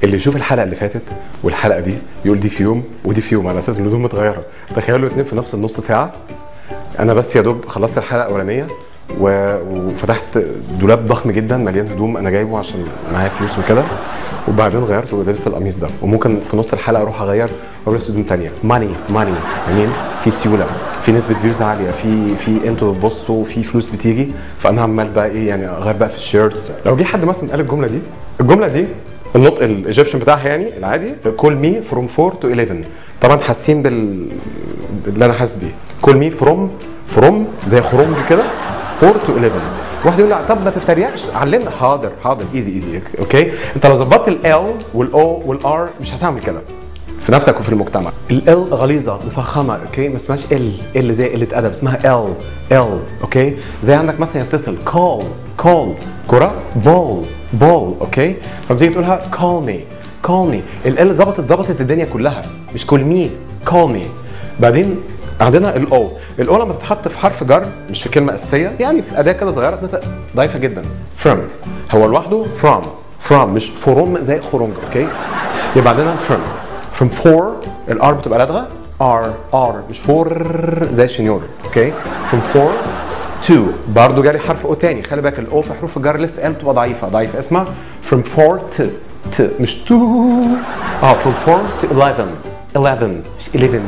اللي يشوف الحلقه اللي فاتت والحلقه دي يقول دي في يوم ودي في يوم على اساس ان الهدوم متغيره. تخيلوا اتنين في نفس النص ساعه. انا بس يا دوب خلصت الحلقه الاولانيه وفتحت دولاب ضخم جدا مليان هدوم انا جايبه عشان معايا فلوس وكده، وبعدين غيرت ولبست القميص ده، وممكن في نص الحلقه اروح اغير والبس هدوم ثانيه. ماني يعني في سيوله، في نسبه فيوز عاليه، في انتوا بتبصوا، في فلوس بتيجي، فانا عمال بقى ايه يعني اغير بقى في الشيرتس. لو جه حد مثلا قال الجمله دي النطق الايجيبشن بتاعها يعني العادي كول مي فروم 4 تو 11. طبعا حاسين باللي انا حاسس بيه. كول مي فروم زي خرنج كده 4 تو 11. واحد يقول لي طب ما تتريقش علمنا. حاضر ايزي اوكي. انت لو ظبطت ال والاو والار مش هتعمل كده في نفسك وفي المجتمع. ال غليظه مفخمه اوكي، ما اسمهاش ال زي قله ادب، اسمها ال اوكي. زي عندك مثلا يتصل كول كره بول اوكي، فبتيجي تقولها call me. ال ظبطت الدنيا كلها، مش call me. بعدين عندنا الاو لما تتحط في حرف جر مش في كلمه اساسيه، يعني في اداه كده صغيره تنطق ضعيفه جدا. from هو لوحده from مش فروم زي خرنج اوكي. يبقى عندنا from 4 الار بتبقى لدغه ار مش فور زي الشنيور اوكي. from 4 to برضه جاري حرف او تاني، خلي بالك الاو في حروف الجر لسه ال بتبقى ضعيفه اسمها from 4 to مش to from 4 to 11 مش 11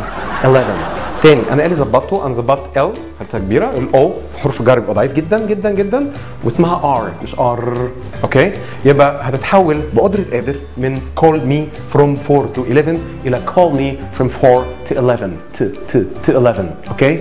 تاني. انا قالي ظبطته، انا ظبطت ال حتى كبيره، الاو في حروف الجر بيبقى ضعيف جدا واسمها ار مش ار اوكي. يبقى هتتحول بقدره قادر من call me from 4 to 11 الى call me from 4 to 11 to 11 اوكي.